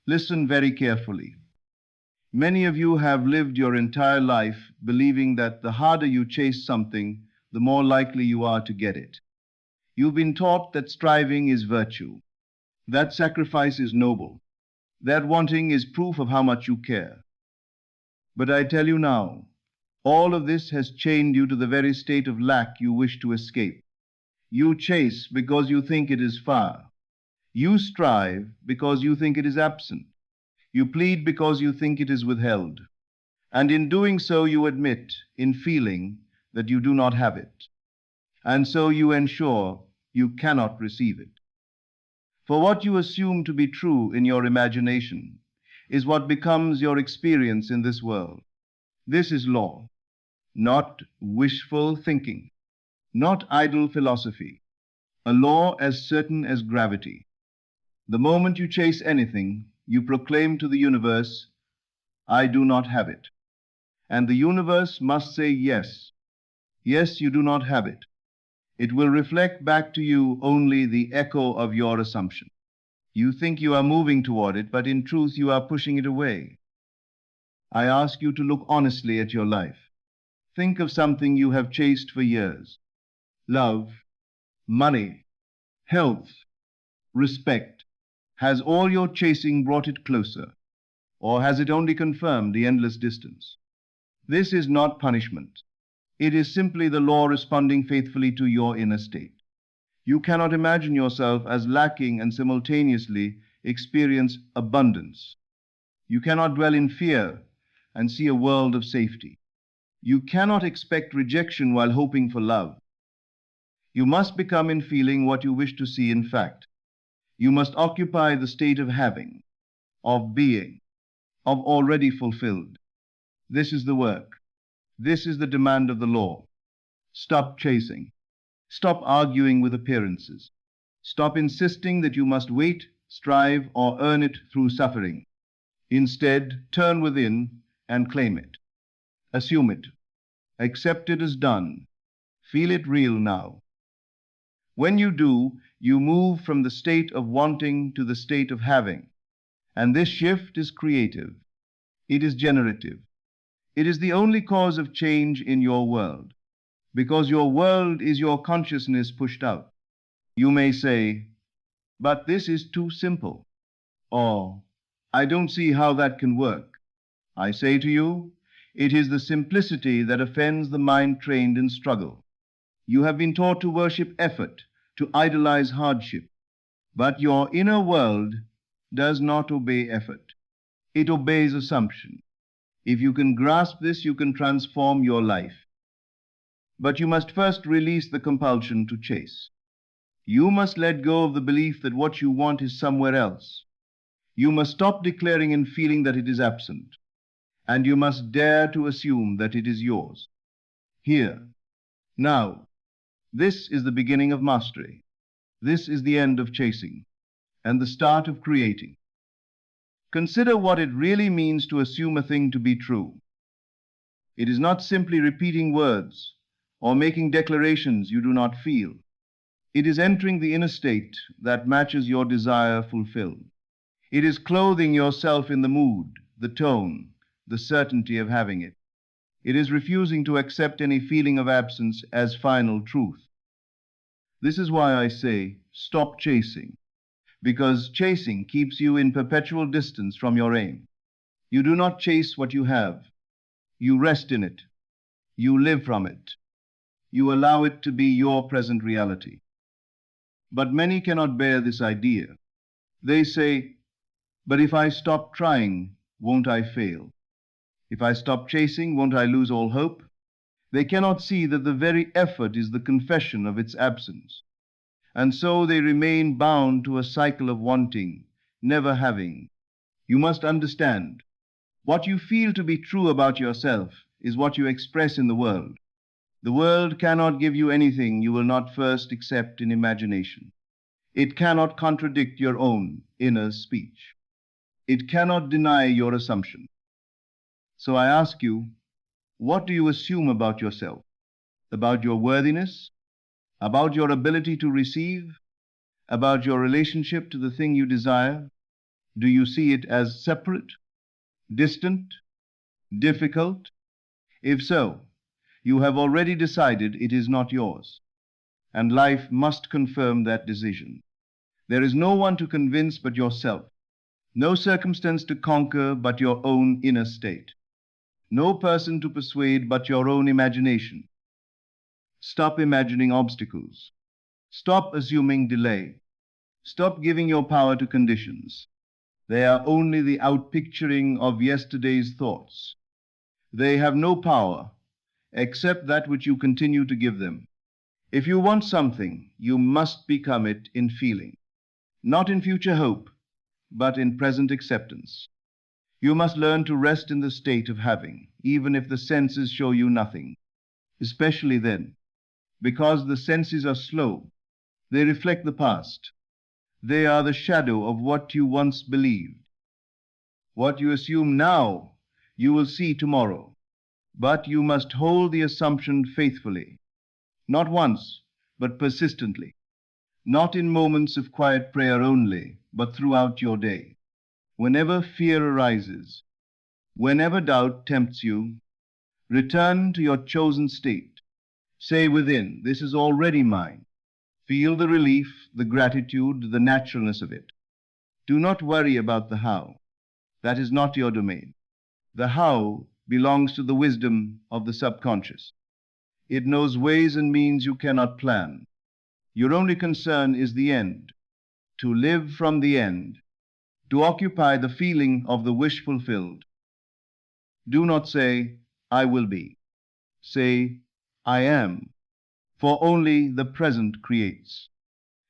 Listen very carefully. Many of you have lived your entire life believing that the harder you chase something, the more likely you are to get it. You've been taught that striving is virtue, that sacrifice is noble, that wanting is proof of how much you care. But I tell you now, all of this has chained you to the very state of lack you wish to escape. You chase because you think it is far. You strive because you think it is absent. You plead because you think it is withheld. And in doing so, you admit, in feeling, that you do not have it. And so you ensure you cannot receive it. For what you assume to be true in your imagination is what becomes your experience in this world. This is law, not wishful thinking, not idle philosophy, a law as certain as gravity. The moment you chase anything, you proclaim to the universe, I do not have it. And the universe must say yes. Yes, you do not have it. It will reflect back to you only the echo of your assumption. You think you are moving toward it, but in truth you are pushing it away. I ask you to look honestly at your life. Think of something you have chased for years. Love, money, health, respect. Has all your chasing brought it closer, or has it only confirmed the endless distance? This is not punishment. It is simply the law responding faithfully to your inner state. You cannot imagine yourself as lacking and simultaneously experience abundance. You cannot dwell in fear and see a world of safety. You cannot expect rejection while hoping for love. You must become in feeling what you wish to see in fact. You must occupy the state of having, of being, of already fulfilled. This is the work. This is the demand of the law. Stop chasing. Stop arguing with appearances. Stop insisting that you must wait, strive, or earn it through suffering. Instead, turn within and claim it. Assume it. Accept it as done. Feel it real now. When you do, you move from the state of wanting to the state of having. And this shift is creative. It is generative. It is the only cause of change in your world, because your world is your consciousness pushed out. You may say, but this is too simple, or I don't see how that can work. I say to you, it is the simplicity that offends the mind trained in struggle. You have been taught to worship effort, to idolize hardship, but your inner world does not obey effort. It obeys assumption. If you can grasp this, you can transform your life. But you must first release the compulsion to chase. You must let go of the belief that what you want is somewhere else. You must stop declaring and feeling that it is absent. And you must dare to assume that it is yours. Here, now. This is the beginning of mastery. This is the end of chasing, and the start of creating. Consider what it really means to assume a thing to be true. It is not simply repeating words or making declarations you do not feel. It is entering the inner state that matches your desire fulfilled. It is clothing yourself in the mood, the tone, the certainty of having it. It is refusing to accept any feeling of absence as final truth. This is why I say, stop chasing, because chasing keeps you in perpetual distance from your aim. You do not chase what you have. You rest in it. You live from it. You allow it to be your present reality. But many cannot bear this idea. They say, but if I stop trying, won't I fail? If I stop chasing, won't I lose all hope? They cannot see that the very effort is the confession of its absence. And so they remain bound to a cycle of wanting, never having. You must understand, what you feel to be true about yourself is what you express in the world. The world cannot give you anything you will not first accept in imagination. It cannot contradict your own inner speech. It cannot deny your assumption. So I ask you, what do you assume about yourself? About your worthiness? About your ability to receive? About your relationship to the thing you desire? Do you see it as separate, distant, difficult? If so, you have already decided it is not yours, and life must confirm that decision. There is no one to convince but yourself, no circumstance to conquer but your own inner state, no person to persuade but your own imagination. Stop imagining obstacles. Stop assuming delay. Stop giving your power to conditions. They are only the outpicturing of yesterday's thoughts. They have no power except that which you continue to give them. If you want something, you must become it in feeling, not in future hope, but in present acceptance. You must learn to rest in the state of having, even if the senses show you nothing, especially then, because the senses are slow. They reflect the past. They are the shadow of what you once believed. What you assume now, you will see tomorrow. But you must hold the assumption faithfully, not once, but persistently, not in moments of quiet prayer only, but throughout your day. Whenever fear arises, whenever doubt tempts you, return to your chosen state. Say within, this is already mine. Feel the relief, the gratitude, the naturalness of it. Do not worry about the how. That is not your domain. The how belongs to the wisdom of the subconscious. It knows ways and means you cannot plan. Your only concern is the end, to live from the end, to occupy the feeling of the wish fulfilled. Do not say, I will be. Say, I am, for only the present creates.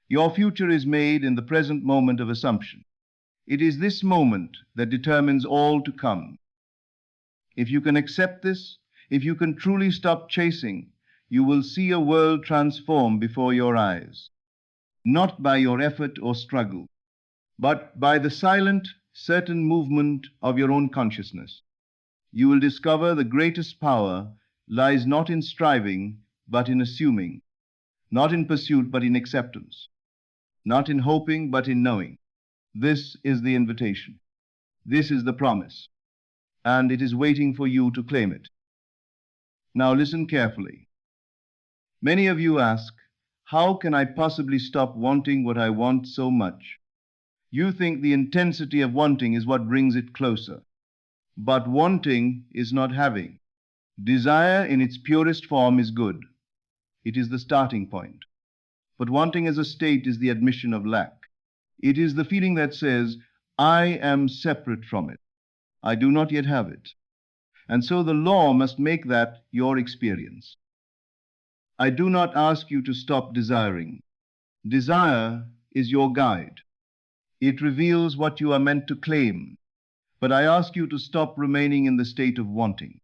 Your future is made in the present moment of assumption. It is this moment that determines all to come. If you can accept this, if you can truly stop chasing, you will see a world transform before your eyes, not by your effort or struggle, but by the silent, certain movement of your own consciousness. You will discover the greatest power lies not in striving, but in assuming, not in pursuit, but in acceptance, not in hoping, but in knowing. This is the invitation. This is the promise, and it is waiting for you to claim it. Now listen carefully. Many of you ask, how can I possibly stop wanting what I want so much? You think the intensity of wanting is what brings it closer. But wanting is not having. Desire in its purest form is good. It is the starting point. But wanting as a state is the admission of lack. It is the feeling that says, I am separate from it. I do not yet have it. And so the law must make that your experience. I do not ask you to stop desiring. Desire is your guide. It reveals what you are meant to claim. But I ask you to stop remaining in the state of wanting,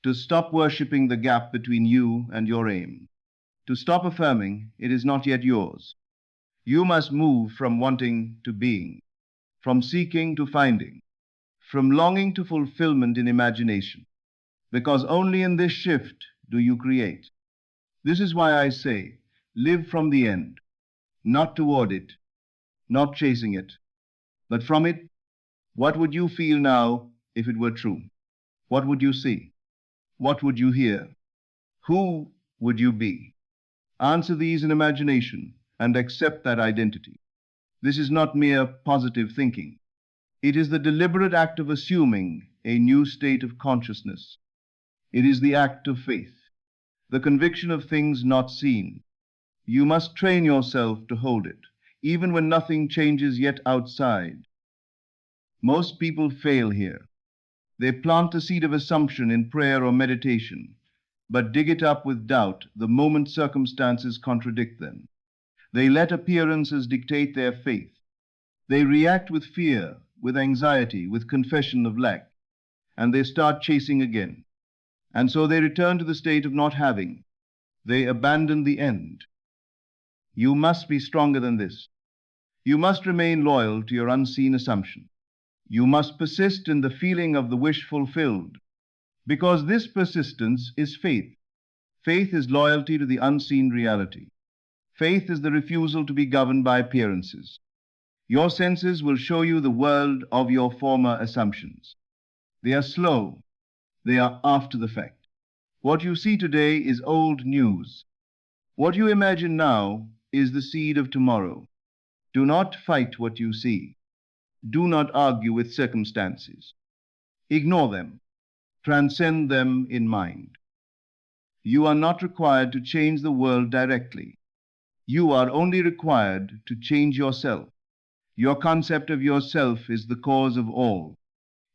to stop worshipping the gap between you and your aim, to stop affirming it is not yet yours. You must move from wanting to being, from seeking to finding, from longing to fulfillment in imagination, because only in this shift do you create. This is why I say, live from the end, not toward it, not chasing it, but from it. What would you feel now if it were true? What would you see? What would you hear? Who would you be? Answer these in imagination and accept that identity. This is not mere positive thinking. It is the deliberate act of assuming a new state of consciousness. It is the act of faith, the conviction of things not seen. You must train yourself to hold it, even when nothing changes yet outside. Most people fail here. They plant the seed of assumption in prayer or meditation, but dig it up with doubt the moment circumstances contradict them. They let appearances dictate their faith. They react with fear, with anxiety, with confession of lack, and they start chasing again. And so they return to the state of not having. They abandon the end. You must be stronger than this. You must remain loyal to your unseen assumption. You must persist in the feeling of the wish fulfilled, because this persistence is faith. Faith is loyalty to the unseen reality. Faith is the refusal to be governed by appearances. Your senses will show you the world of your former assumptions. They are slow. They are after the fact. What you see today is old news. What you imagine now is the seed of tomorrow. Do not fight what you see. Do not argue with circumstances. Ignore them. Transcend them in mind. You are not required to change the world directly. You are only required to change yourself. Your concept of yourself is the cause of all.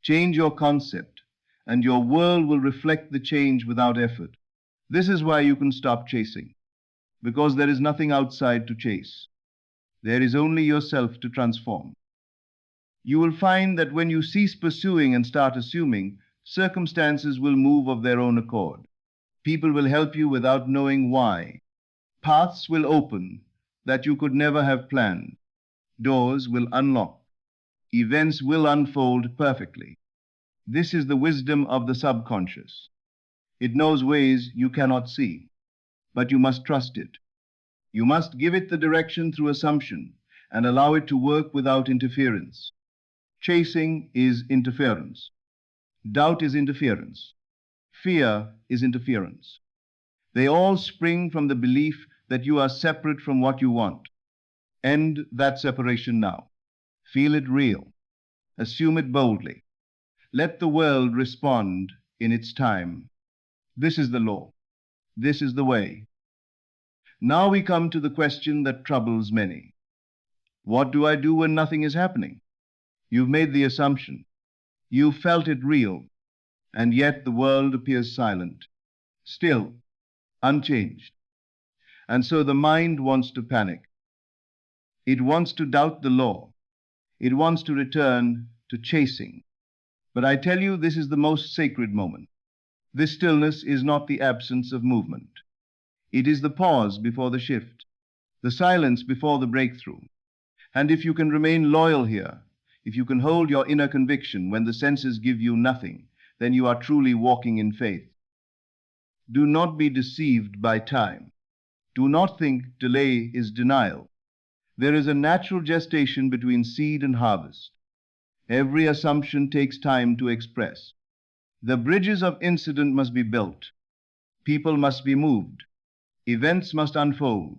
Change your concept, and your world will reflect the change without effort. This is why you can stop chasing, because there is nothing outside to chase. There is only yourself to transform. You will find that when you cease pursuing and start assuming, circumstances will move of their own accord. People will help you without knowing why. Paths will open that you could never have planned. Doors will unlock. Events will unfold perfectly. This is the wisdom of the subconscious. It knows ways you cannot see, but you must trust it. You must give it the direction through assumption and allow it to work without interference. Chasing is interference. Doubt is interference. Fear is interference. They all spring from the belief that you are separate from what you want. End that separation now. Feel it real. Assume it boldly. Let the world respond in its time. This is the law. This is the way. Now we come to the question that troubles many. What do I do when nothing is happening? You've made the assumption. You felt it real, and yet the world appears silent, still, unchanged. And so the mind wants to panic. It wants to doubt the law. It wants to return to chasing. But I tell you, this is the most sacred moment. This stillness is not the absence of movement. It is the pause before the shift, the silence before the breakthrough. And if you can remain loyal here, if you can hold your inner conviction when the senses give you nothing, then you are truly walking in faith. Do not be deceived by time. Do not think delay is denial. There is a natural gestation between seed and harvest. Every assumption takes time to express. The bridges of incident must be built. People must be moved. Events must unfold.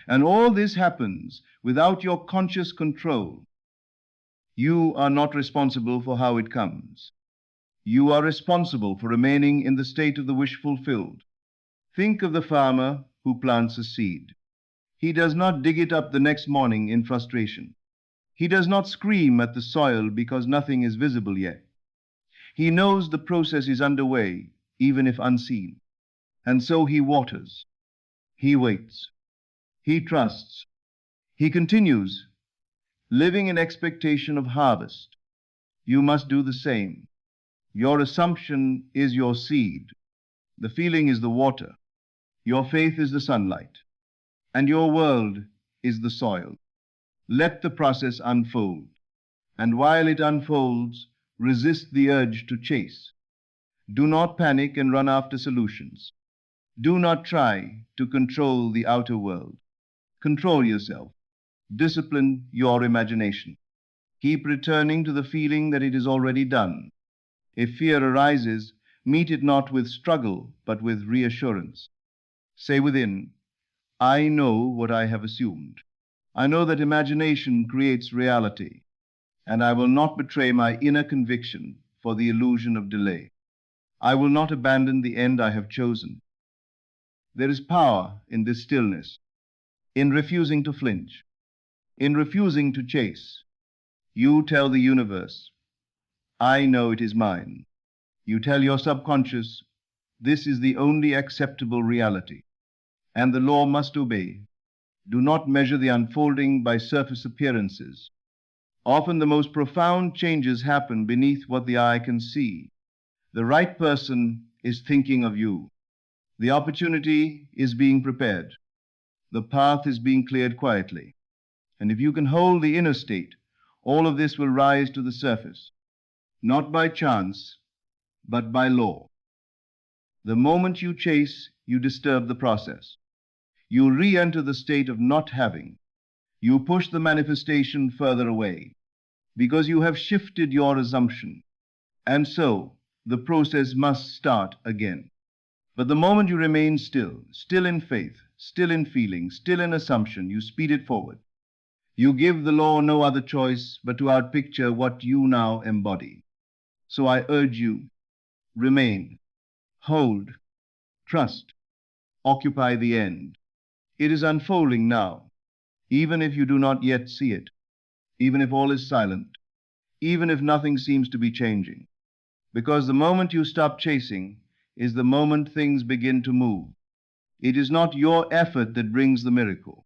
And all this happens without your conscious control. You are not responsible for how it comes. You are responsible for remaining in the state of the wish fulfilled. Think of the farmer who plants a seed. He does not dig it up the next morning in frustration. He does not scream at the soil because nothing is visible yet. He knows the process is underway, even if unseen. And so he waters. He waits. He trusts. He continues, living in expectation of harvest. You must do the same. Your assumption is your seed. The feeling is the water. Your faith is the sunlight. And your world is the soil. Let the process unfold. And while it unfolds, resist the urge to chase. Do not panic and run after solutions. Do not try to control the outer world. Control yourself. Discipline your imagination. Keep returning to the feeling that it is already done. If fear arises, meet it not with struggle, but with reassurance. Say within, I know what I have assumed. I know that imagination creates reality, and I will not betray my inner conviction for the illusion of delay. I will not abandon the end I have chosen. There is power in this stillness, in refusing to flinch, in refusing to chase. You tell the universe, I know it is mine. You tell your subconscious, this is the only acceptable reality, and the law must obey. Do not measure the unfolding by surface appearances. Often the most profound changes happen beneath what the eye can see. The right person is thinking of you. The opportunity is being prepared. The path is being cleared quietly. And if you can hold the inner state, all of this will rise to the surface, not by chance, but by law. The moment you chase, you disturb the process. You re-enter the state of not having. You push the manifestation further away because you have shifted your assumption. And so, the process must start again. But the moment you remain still, still in faith, still in feeling, still in assumption, you speed it forward. You give the law no other choice but to outpicture what you now embody. So I urge you, remain, hold, trust, occupy the end. It is unfolding now, even if you do not yet see it, even if all is silent, even if nothing seems to be changing. Because the moment you stop chasing is the moment things begin to move. It is not your effort that brings the miracle.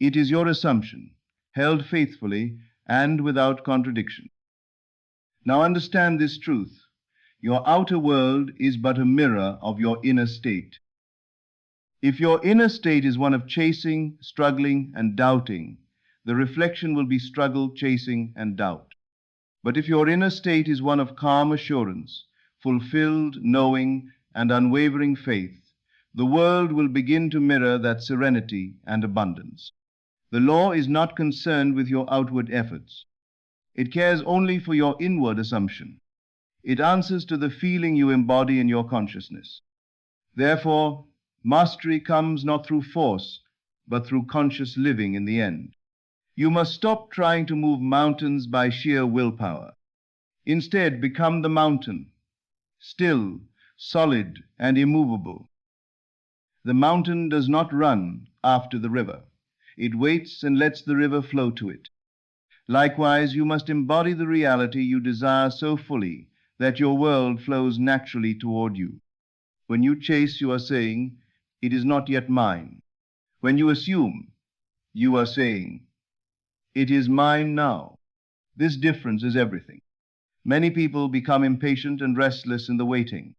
It is your assumption, held faithfully and without contradiction. Now understand this truth. Your outer world is but a mirror of your inner state. If your inner state is one of chasing, struggling, and doubting, the reflection will be struggle, chasing, and doubt. But if your inner state is one of calm assurance, fulfilled knowing, and unwavering faith, the world will begin to mirror that serenity and abundance. The law is not concerned with your outward efforts. It cares only for your inward assumption. It answers to the feeling you embody in your consciousness. Therefore, mastery comes not through force, but through conscious living in the end. You must stop trying to move mountains by sheer willpower. Instead, become the mountain, still, solid, and immovable. The mountain does not run after the river. It waits and lets the river flow to it. Likewise, you must embody the reality you desire so fully that your world flows naturally toward you. When you chase, you are saying, "It is not yet mine." When you assume, you are saying, "It is mine now." This difference is everything. Many people become impatient and restless in the waiting.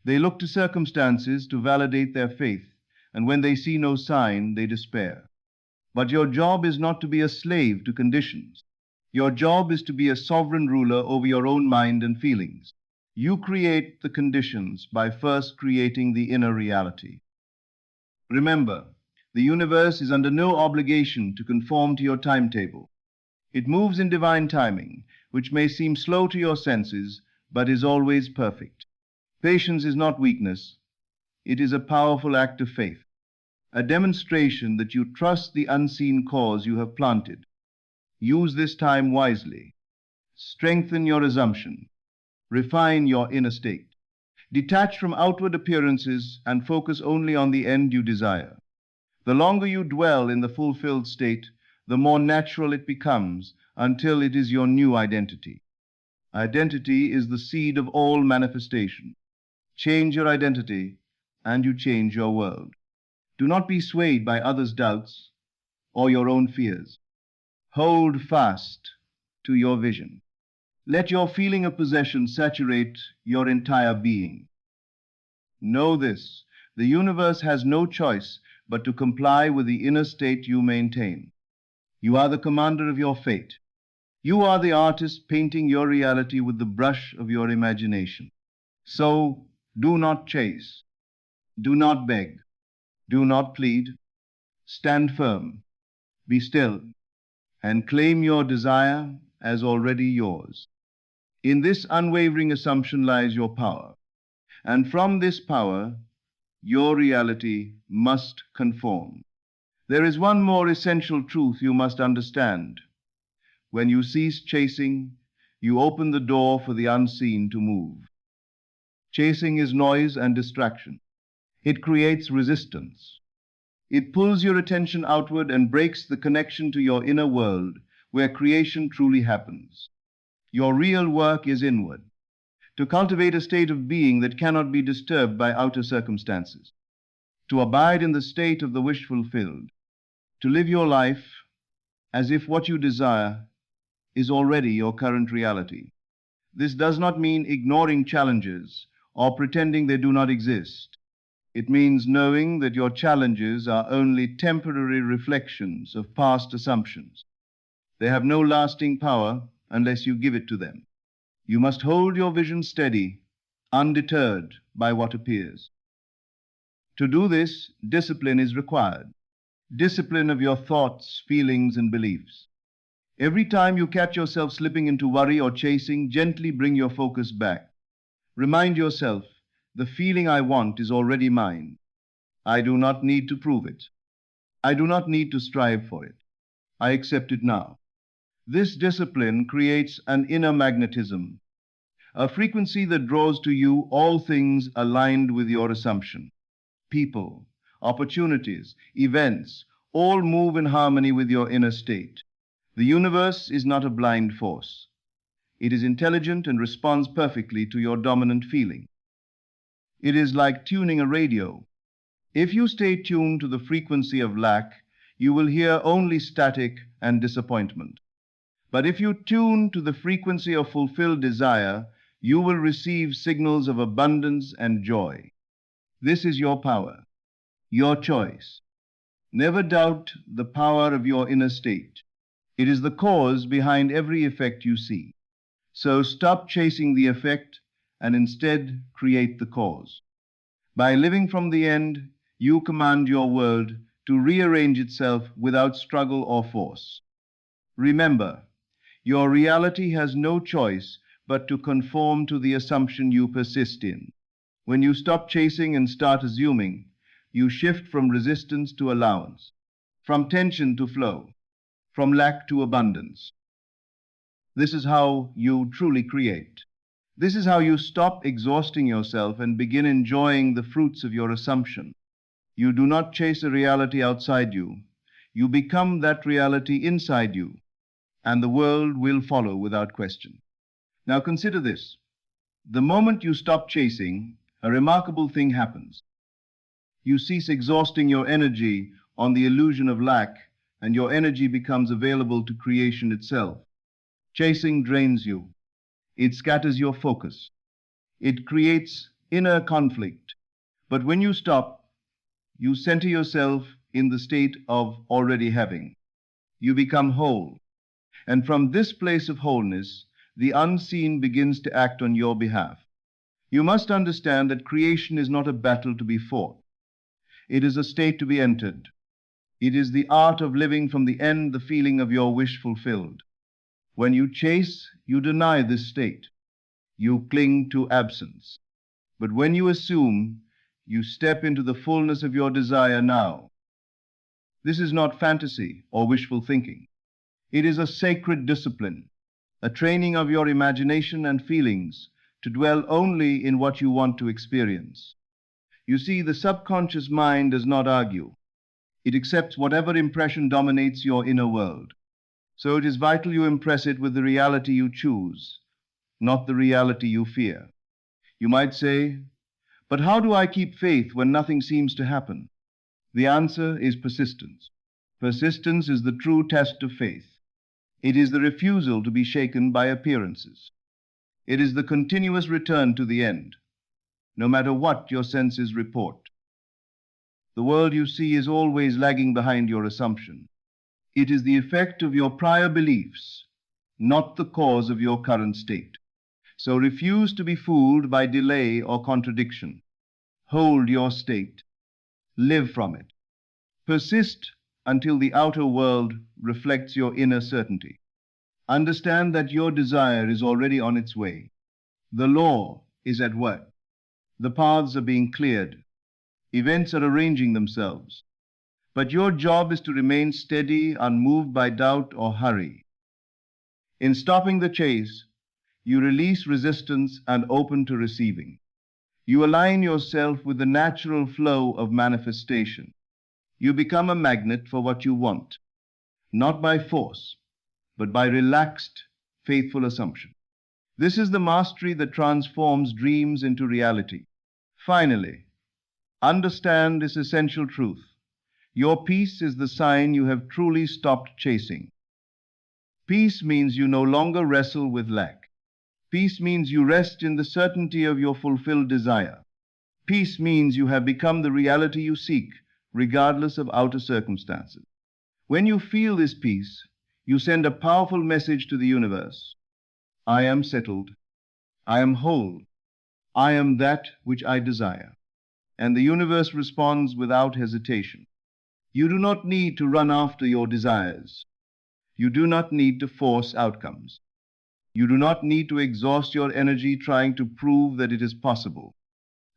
They look to circumstances to validate their faith, and when they see no sign, they despair. But your job is not to be a slave to conditions. Your job is to be a sovereign ruler over your own mind and feelings. You create the conditions by first creating the inner reality. Remember, the universe is under no obligation to conform to your timetable. It moves in divine timing, which may seem slow to your senses, but is always perfect. Patience is not weakness. It is a powerful act of faith, a demonstration that you trust the unseen cause you have planted. Use this time wisely. Strengthen your assumption. Refine your inner state. Detach from outward appearances and focus only on the end you desire. The longer you dwell in the fulfilled state, the more natural it becomes until it is your new identity. Identity is the seed of all manifestation. Change your identity, and you change your world. Do not be swayed by others' doubts or your own fears. Hold fast to your vision. Let your feeling of possession saturate your entire being. Know this, the universe has no choice but to comply with the inner state you maintain. You are the commander of your fate. You are the artist painting your reality with the brush of your imagination. So, do not chase. Do not beg. Do not plead. Stand firm. Be still. And claim your desire as already yours. In this unwavering assumption lies your power. And from this power, your reality must conform. There is one more essential truth you must understand. When you cease chasing, you open the door for the unseen to move. Chasing is noise and distraction. It creates resistance. It pulls your attention outward and breaks the connection to your inner world, where creation truly happens. Your real work is inward, to cultivate a state of being that cannot be disturbed by outer circumstances, to abide in the state of the wish fulfilled, to live your life as if what you desire is already your current reality. This does not mean ignoring challenges or pretending they do not exist. It means knowing that your challenges are only temporary reflections of past assumptions. They have no lasting power unless you give it to them. You must hold your vision steady, undeterred by what appears. To do this, discipline is required. discipline of your thoughts, feelings, and beliefs. Every time you catch yourself slipping into worry or chasing, gently bring your focus back. Remind yourself, the feeling I want is already mine. I do not need to prove it. I do not need to strive for it. I accept it now. This discipline creates an inner magnetism, a frequency that draws to you all things aligned with your assumption. People, opportunities, events, all move in harmony with your inner state. The universe is not a blind force. It is intelligent and responds perfectly to your dominant feeling. It is like tuning a radio. If you stay tuned to the frequency of lack, you will hear only static and disappointment. But if you tune to the frequency of fulfilled desire, you will receive signals of abundance and joy. This is your power, your choice. Never doubt the power of your inner state. It is the cause behind every effect you see. So stop chasing the effect and instead create the cause. By living from the end, you command your world to rearrange itself without struggle or force. Remember, your reality has no choice but to conform to the assumption you persist in. When you stop chasing and start assuming, you shift from resistance to allowance, from tension to flow, from lack to abundance. This is how you truly create. This is how you stop exhausting yourself and begin enjoying the fruits of your assumption. You do not chase a reality outside you. You become that reality inside you, and the world will follow without question. Now consider this. The moment you stop chasing, a remarkable thing happens. You cease exhausting your energy on the illusion of lack, and your energy becomes available to creation itself. Chasing drains you. It scatters your focus. It creates inner conflict. But when you stop, you center yourself in the state of already having. You become whole. And from this place of wholeness, the unseen begins to act on your behalf. You must understand that creation is not a battle to be fought. It is a state to be entered. It is the art of living from the end the feeling of your wish fulfilled. When you chase, you deny this state. You cling to absence. But when you assume, you step into the fullness of your desire now. This is not fantasy or wishful thinking. It is a sacred discipline, a training of your imagination and feelings to dwell only in what you want to experience. You see, the subconscious mind does not argue. It accepts whatever impression dominates your inner world. So it is vital you impress it with the reality you choose, not the reality you fear. You might say, but how do I keep faith when nothing seems to happen? The answer is persistence. Persistence is the true test of faith. It is the refusal to be shaken by appearances. It is the continuous return to the end, no matter what your senses report. The world you see is always lagging behind your assumption. It is the effect of your prior beliefs, not the cause of your current state. So refuse to be fooled by delay or contradiction. Hold your state. Live from it. Persist until the outer world reflects your inner certainty. Understand that your desire is already on its way. The law is at work. The paths are being cleared. Events are arranging themselves. But your job is to remain steady, unmoved by doubt or hurry. In stopping the chase, you release resistance and open to receiving. You align yourself with the natural flow of manifestation. You become a magnet for what you want, not by force, but by relaxed, faithful assumption. This is the mastery that transforms dreams into reality. Finally, understand this essential truth. Your peace is the sign you have truly stopped chasing. Peace means you no longer wrestle with lack. Peace means you rest in the certainty of your fulfilled desire. Peace means you have become the reality you seek, regardless of outer circumstances. When you feel this peace, you send a powerful message to the universe. I am settled. I am whole. I am that which I desire. And the universe responds without hesitation. You do not need to run after your desires. You do not need to force outcomes. You do not need to exhaust your energy trying to prove that it is possible.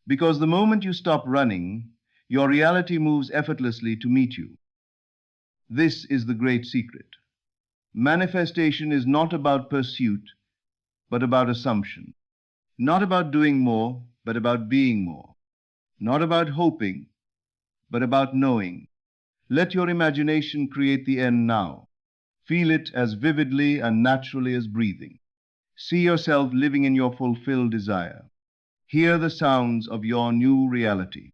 Because the moment you stop running, your reality moves effortlessly to meet you. This is the great secret. Manifestation is not about pursuit, but about assumption. Not about doing more, but about being more. Not about hoping, but about knowing. Let your imagination create the end now. Feel it as vividly and naturally as breathing. See yourself living in your fulfilled desire. Hear the sounds of your new reality.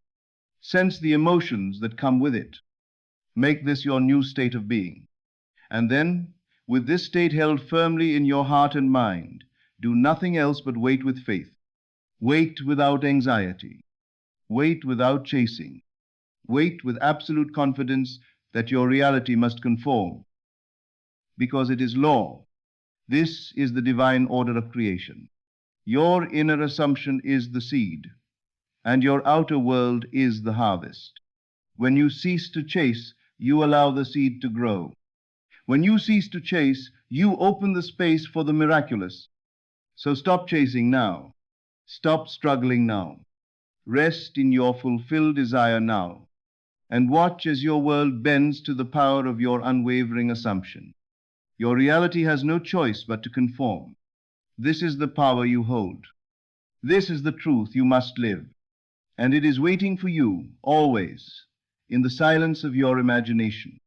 Sense the emotions that come with it. Make this your new state of being. And then, with this state held firmly in your heart and mind, do nothing else but wait with faith. Wait without anxiety. Wait without chasing. Wait with absolute confidence that your reality must conform. Because it is law. This is the divine order of creation. Your inner assumption is the seed, and your outer world is the harvest. When you cease to chase, you allow the seed to grow. When you cease to chase, you open the space for the miraculous. So stop chasing now. Stop struggling now. Rest in your fulfilled desire now, and watch as your world bends to the power of your unwavering assumption. Your reality has no choice but to conform. This is the power you hold. This is the truth you must live. And it is waiting for you, always, in the silence of your imagination.